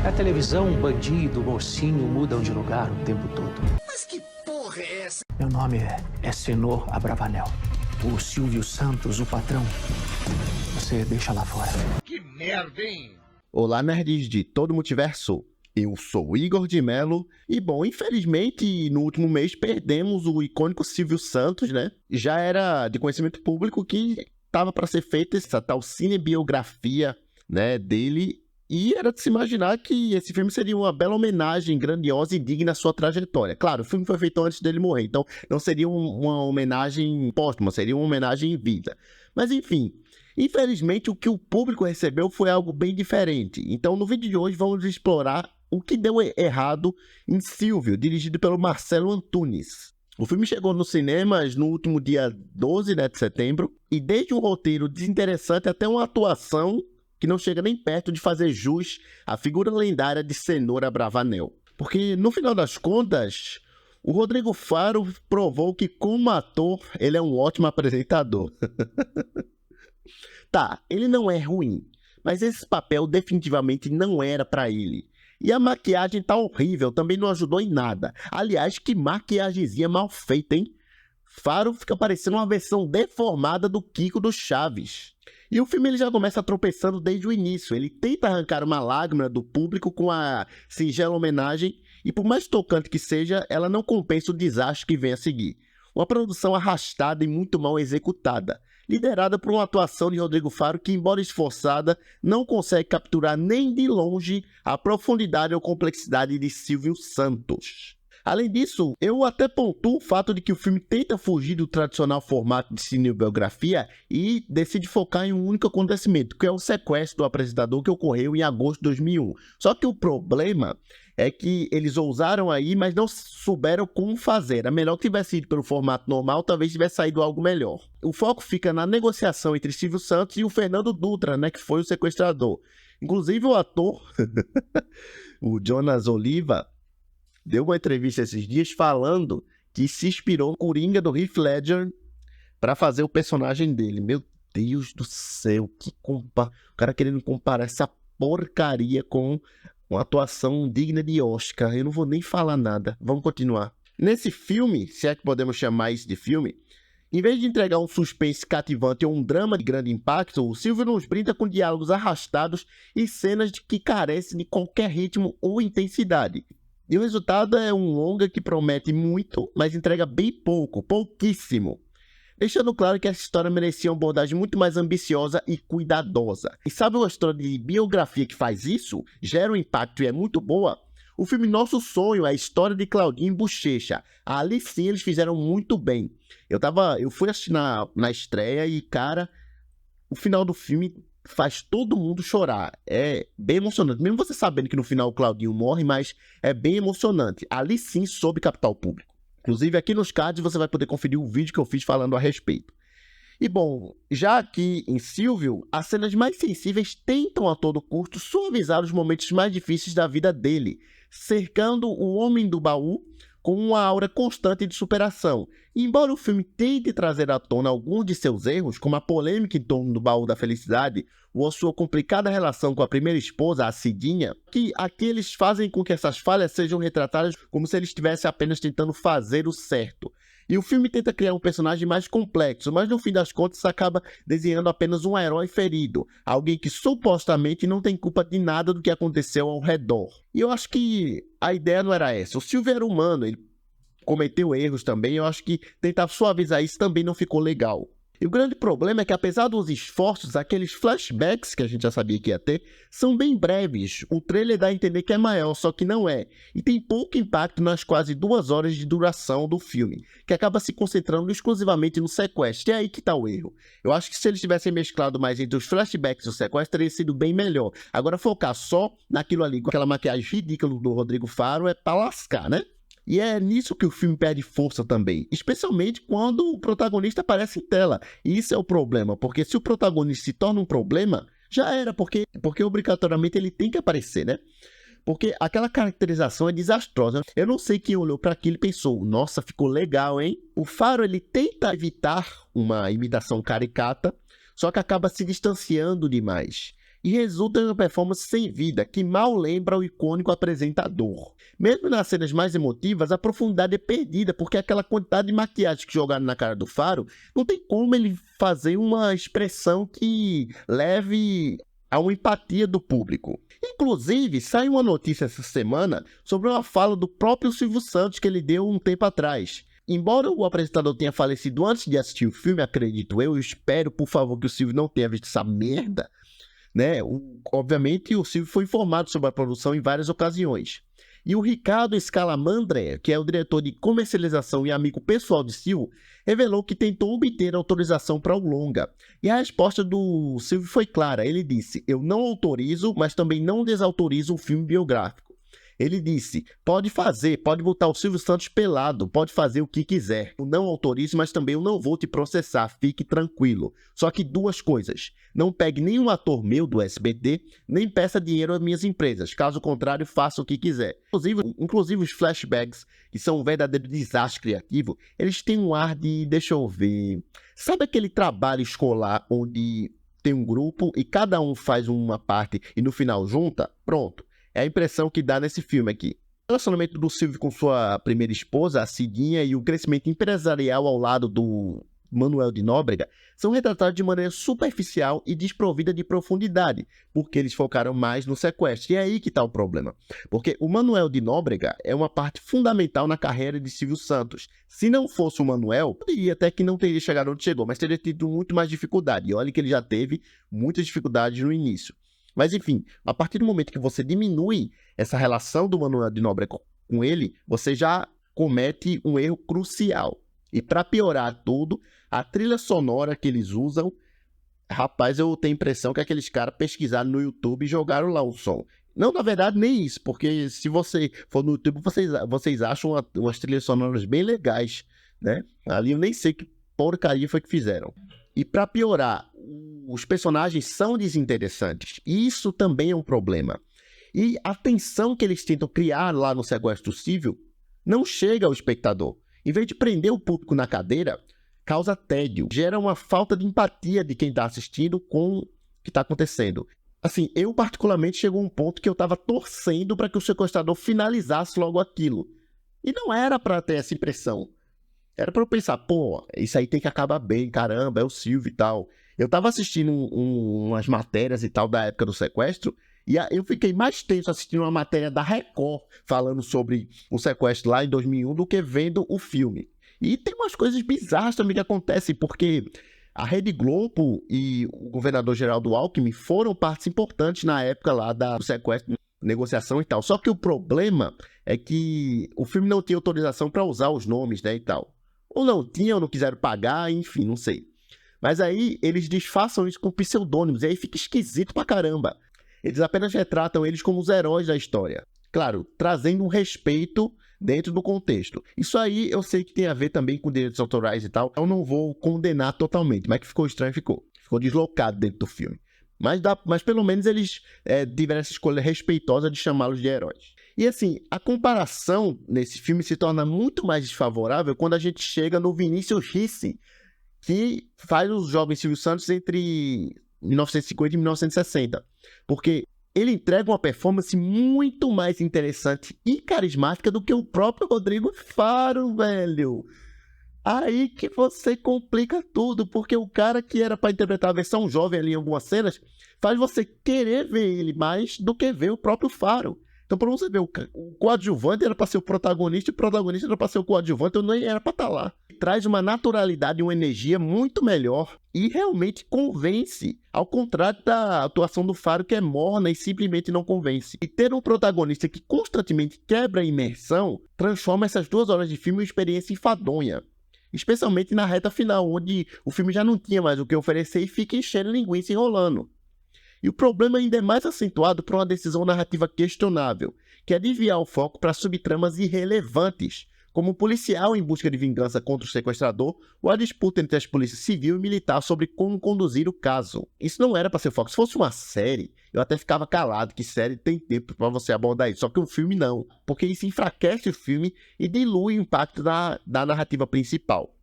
Na televisão, um bandido, um mocinho mudam de lugar o tempo todo. Mas que porra é essa? Meu nome é Senor Abravanel. O Silvio Santos, o patrão. Você deixa lá fora. Que merda, hein? Olá, nerds de todo o multiverso. Eu sou o Igor de Mello e, bom, infelizmente, no último mês perdemos o icônico Silvio Santos, né? Já era de conhecimento público que estava para ser feita essa tal cinebiografia, né, dele, e era de se imaginar que esse filme seria uma bela homenagem grandiosa e digna à sua trajetória. Claro, o filme foi feito antes dele morrer, então não seria uma homenagem póstuma, seria uma homenagem em vida. Mas, enfim, infelizmente, o que o público recebeu foi algo bem diferente. Então, no vídeo de hoje, vamos explorar o que deu errado em Silvio, dirigido pelo Marcelo Antunes. O filme chegou nos cinemas no último dia 12, né, de setembro, e desde um roteiro desinteressante até uma atuação que não chega nem perto de fazer jus à figura lendária de Senor Abravanel. Porque, no final das contas, o Rodrigo Faro provou que, como ator, ele é um ótimo apresentador. Tá, ele não é ruim, mas esse papel definitivamente não era pra ele. E a maquiagem tá horrível, também não ajudou em nada. Aliás, que maquiagemzinha mal feita, hein? Faro fica parecendo uma versão deformada do Kiko do Chaves. E o filme ele já começa tropeçando desde o início. Ele tenta arrancar uma lágrima do público com a singela homenagem, e por mais tocante que seja, ela não compensa o desastre que vem a seguir. Uma produção arrastada e muito mal executada, liderada por uma atuação de Rodrigo Faro que, embora esforçada, não consegue capturar nem de longe a profundidade ou complexidade de Silvio Santos. Além disso, eu até pontuo o fato de que o filme tenta fugir do tradicional formato de cinebiografia e decide focar em um único acontecimento, que é o sequestro do apresentador que ocorreu em agosto de 2001. Só que o problema é que eles ousaram aí, mas não souberam como fazer. Era melhor que tivesse ido pelo formato normal, talvez tivesse saído algo melhor. O foco fica na negociação entre Silvio Santos e o Fernando Dutra, né, que foi o sequestrador. Inclusive o ator, o Jonas Oliva, deu uma entrevista esses dias falando que se inspirou no Coringa do Heath Ledger para fazer o personagem dele. Meu Deus do céu, o cara querendo comparar essa porcaria com uma atuação digna de Oscar. Eu não vou nem falar nada. Vamos continuar. Nesse filme, se é que podemos chamar isso de filme, em vez de entregar um suspense cativante ou um drama de grande impacto, o Silvio nos brinda com diálogos arrastados e cenas que carecem de qualquer ritmo ou intensidade. E o resultado é um longa que promete muito, mas entrega bem pouco, pouquíssimo. Deixando claro que essa história merecia uma abordagem muito mais ambiciosa e cuidadosa. E sabe uma história de biografia que faz isso? Gera um impacto e é muito boa? O filme Nosso Sonho é a história de Claudinho e Bochecha. Ali sim eles fizeram muito bem. Eu fui assistir na estreia e, cara, o final do filme faz todo mundo chorar. É bem emocionante. Mesmo você sabendo que no final o Claudinho morre, mas é bem emocionante. Ali sim soube captar o público. Inclusive aqui nos cards você vai poder conferir o vídeo que eu fiz falando a respeito. E bom, já aqui em Silvio, as cenas mais sensíveis tentam a todo custo suavizar os momentos mais difíceis da vida dele, cercando o homem do baú com uma aura constante de superação. E embora o filme tente trazer à tona alguns de seus erros, como a polêmica em torno do baú da felicidade, ou a sua complicada relação com a primeira esposa, a Cidinha, que aqui eles fazem com que essas falhas sejam retratadas como se ele estivesse apenas tentando fazer o certo. E o filme tenta criar um personagem mais complexo, mas no fim das contas acaba desenhando apenas um herói ferido, alguém que supostamente não tem culpa de nada do que aconteceu ao redor. E eu acho que a ideia não era essa. O Silvio era humano, ele cometeu erros também, eu acho que tentar suavizar isso também não ficou legal. E o grande problema é que, apesar dos esforços, aqueles flashbacks que a gente já sabia que ia ter, são bem breves. O trailer dá a entender que é maior, só que não é. E tem pouco impacto nas quase 2 horas de duração do filme, que acaba se concentrando exclusivamente no sequestro. E é aí que tá o erro. Eu acho que se eles tivessem mesclado mais entre os flashbacks e o sequestro, teria sido bem melhor. Agora, focar só naquilo ali, com aquela maquiagem ridícula do Rodrigo Faro, é pra lascar, né? E é nisso que o filme perde força também, especialmente quando o protagonista aparece em tela. E isso é o problema, porque se o protagonista se torna um problema, já era, porque obrigatoriamente ele tem que aparecer, né? Porque aquela caracterização é desastrosa. Eu não sei quem olhou para aquilo e pensou, nossa, ficou legal, hein? O Faro, ele tenta evitar uma imitação caricata, só que acaba se distanciando demais. e resulta em uma performance sem vida, que mal lembra o icônico apresentador. Mesmo nas cenas mais emotivas, a profundidade é perdida, porque aquela quantidade de maquiagem que jogaram na cara do Faro, não tem como ele fazer uma expressão que leve a uma empatia do público. Inclusive, saiu uma notícia essa semana sobre uma fala do próprio Silvio Santos que ele deu um tempo atrás. Embora o apresentador tenha falecido antes de assistir o filme, acredito eu espero, por favor, que o Silvio não tenha visto essa merda, né? Obviamente, o Silvio foi informado sobre a produção em várias ocasiões. E o Ricardo Scalamandre, que é o diretor de comercialização e amigo pessoal de Silvio, revelou que tentou obter autorização para o longa. E a resposta do Silvio foi clara. Ele disse: "Eu não autorizo, mas também não desautorizo o filme biográfico." Ele disse: "Pode fazer, pode botar o Silvio Santos pelado, pode fazer o que quiser. Eu não autorizo, mas também eu não vou te processar, fique tranquilo. Só que duas coisas: não pegue nenhum ator meu do SBT, nem peça dinheiro às minhas empresas. Caso contrário, faça o que quiser." Inclusive os flashbacks, que são um verdadeiro desastre criativo, eles têm um ar de, deixa eu ver, sabe aquele trabalho escolar onde tem um grupo e cada um faz uma parte e no final junta? Pronto. É a impressão que dá nesse filme aqui. O relacionamento do Silvio com sua primeira esposa, a Cidinha, e o crescimento empresarial ao lado do Manuel de Nóbrega são retratados de maneira superficial e desprovida de profundidade, porque eles focaram mais no sequestro. E é aí que está o problema. Porque o Manuel de Nóbrega é uma parte fundamental na carreira de Silvio Santos. Se não fosse o Manuel, eu diria até que não teria chegado onde chegou, mas teria tido muito mais dificuldade. E olha que ele já teve muitas dificuldades no início. Mas enfim, a partir do momento que você diminui essa relação do Manuel de Nóbrega com ele, você já comete um erro crucial. E para piorar tudo, a trilha sonora que eles usam, rapaz, eu tenho a impressão que aqueles caras pesquisaram no YouTube e jogaram lá o som. Não, na verdade, nem isso, porque se você for no YouTube, vocês acham umas trilhas sonoras bem legais, né? Ali eu nem sei que porcaria foi que fizeram. E para piorar, os personagens são desinteressantes. Isso também é um problema. E a tensão que eles tentam criar lá no sequestro do Silvio não chega ao espectador. Em vez de prender o público na cadeira, causa tédio. Gera uma falta de empatia de quem está assistindo com o que está acontecendo. Assim, eu particularmente chegou a um ponto que eu estava torcendo para que o sequestrador finalizasse logo aquilo. E não era para ter essa impressão. Era pra eu pensar, pô, isso aí tem que acabar bem, caramba, é o Silvio e tal. Eu tava assistindo umas matérias e tal da época do sequestro, e eu fiquei mais tenso assistindo uma matéria da Record falando sobre o sequestro lá em 2001 do que vendo o filme. E tem umas coisas bizarras também que acontecem, porque a Rede Globo e o governador Geraldo Alckmin foram partes importantes na época lá do sequestro, negociação e tal. Só que o problema é que o filme não tinha autorização para usar os nomes, né, e tal. Ou não tinham, ou não quiseram pagar, enfim, não sei. Mas aí eles disfarçam isso com pseudônimos, e aí fica esquisito pra caramba. Eles apenas retratam eles como os heróis da história. Claro, trazendo um respeito dentro do contexto. Isso aí eu sei que tem a ver também com direitos autorais e tal. Eu não vou condenar totalmente, mas que ficou estranho, ficou. Ficou deslocado dentro do filme. Mas pelo menos eles tiveram essa escolha respeitosa de chamá-los de heróis. E assim, a comparação nesse filme se torna muito mais desfavorável quando a gente chega no Vinícius Risse, que faz os jovens Silvio Santos entre 1950 e 1960. Porque ele entrega uma performance muito mais interessante e carismática do que o próprio Rodrigo Faro, velho. Aí que você complica tudo, porque o cara que era para interpretar a versão jovem ali em algumas cenas, faz você querer ver ele mais do que ver o próprio Faro. Então, para você ver, o coadjuvante era para ser o protagonista e o protagonista era para ser o coadjuvante, então nem era para estar lá. Traz uma naturalidade e uma energia muito melhor e realmente convence, ao contrário da atuação do Faro, que é morna e simplesmente não convence. E ter um protagonista que constantemente quebra a imersão transforma essas 2 horas de filme em uma experiência enfadonha. Especialmente na reta final, onde o filme já não tinha mais o que oferecer e fica enchendo linguiça e enrolando. E o problema ainda é mais acentuado por uma decisão narrativa questionável, que é desviar o foco para subtramas irrelevantes, como o policial em busca de vingança contra o sequestrador ou a disputa entre as polícias civil e militar sobre como conduzir o caso. Isso não era para ser o foco. Se fosse uma série, eu até ficava calado, que série tem tempo para você abordar isso. Só que um filme não, porque isso enfraquece o filme e dilui o impacto da narrativa principal.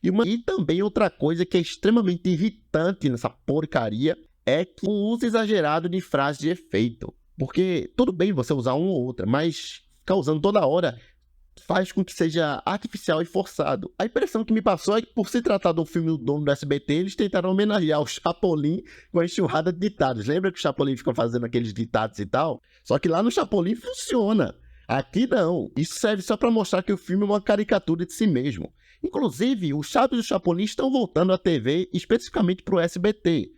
E também outra coisa que é extremamente irritante nessa porcaria é que o uso exagerado de frases de efeito. Porque tudo bem você usar uma ou outra, mas ficar usando toda hora faz com que seja artificial e forçado. A impressão que me passou é que, por se tratar do filme do dono do SBT, eles tentaram homenagear o Chapolin com a enxurrada de ditados. Lembra que o Chapolin ficou fazendo aqueles ditados e tal? Só que lá no Chapolin funciona. Aqui não. Isso serve só para mostrar que o filme é uma caricatura de si mesmo. Inclusive, os Chaves e o Chapolin estão voltando à TV, especificamente para o SBT.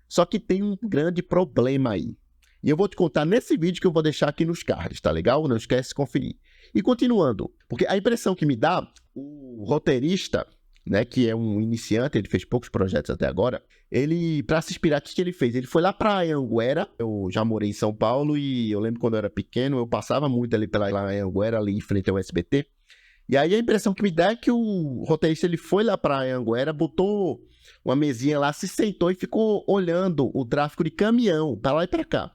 Só que tem um grande problema aí. E eu vou te contar nesse vídeo que eu vou deixar aqui nos cards, tá legal? Não esquece de conferir. E continuando, porque a impressão que me dá, o roteirista, né, que é um iniciante, ele fez poucos projetos até agora, ele, para se inspirar, o que ele fez? Ele foi lá para Anhanguera. Eu já morei em São Paulo e eu lembro quando eu era pequeno, eu passava muito ali pela Anhanguera, ali em frente ao SBT. E aí a impressão que me dá é que o roteirista, ele foi lá para Anhanguera, botou uma mesinha lá, se sentou e ficou olhando o tráfego de caminhão, para lá e para cá.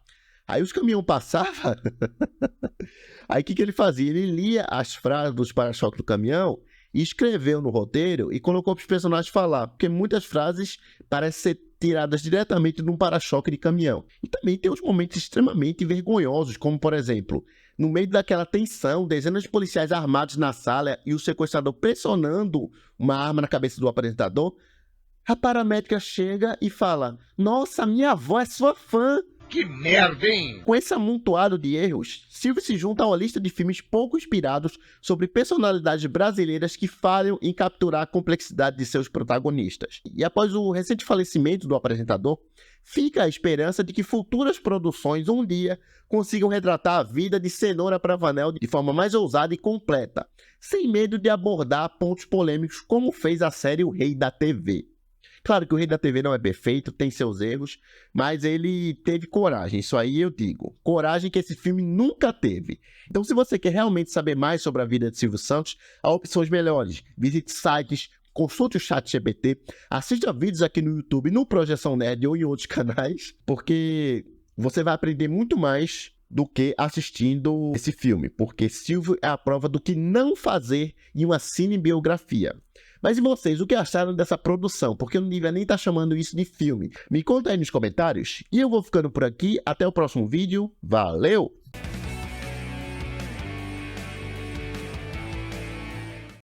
Aí os caminhões passavam, aí o que ele fazia? Ele lia as frases dos para-choques do caminhão e escreveu no roteiro e colocou para os personagens falar, porque muitas frases parecem ser tiradas diretamente de um para-choque de caminhão. E também tem uns momentos extremamente vergonhosos, como por exemplo, no meio daquela tensão, dezenas de policiais armados na sala e o sequestrador pressionando uma arma na cabeça do apresentador, a paramédica chega e fala: "Nossa, minha avó é sua fã." Que merda, hein? Com esse amontoado de erros, Silvio se junta a uma lista de filmes pouco inspirados sobre personalidades brasileiras que falham em capturar a complexidade de seus protagonistas. E após o recente falecimento do apresentador, fica a esperança de que futuras produções um dia consigam retratar a vida de Cenoura Bravanel de forma mais ousada e completa, sem medo de abordar pontos polêmicos como fez a série O Rei da TV. Claro que o Rei da TV não é perfeito, tem seus erros, mas ele teve coragem, isso aí eu digo. Coragem que esse filme nunca teve. Então, se você quer realmente saber mais sobre a vida de Silvio Santos, há opções melhores. Visite sites, consulte o ChatGPT, assista vídeos aqui no YouTube, no Projeção Nerd ou em outros canais, porque você vai aprender muito mais do que assistindo esse filme, porque Silvio é a prova do que não fazer em uma cinebiografia. Mas e vocês, o que acharam dessa produção? Porque eu não devia nem estar chamando isso de filme. Me conta aí nos comentários. E eu vou ficando por aqui. Até o próximo vídeo. Valeu!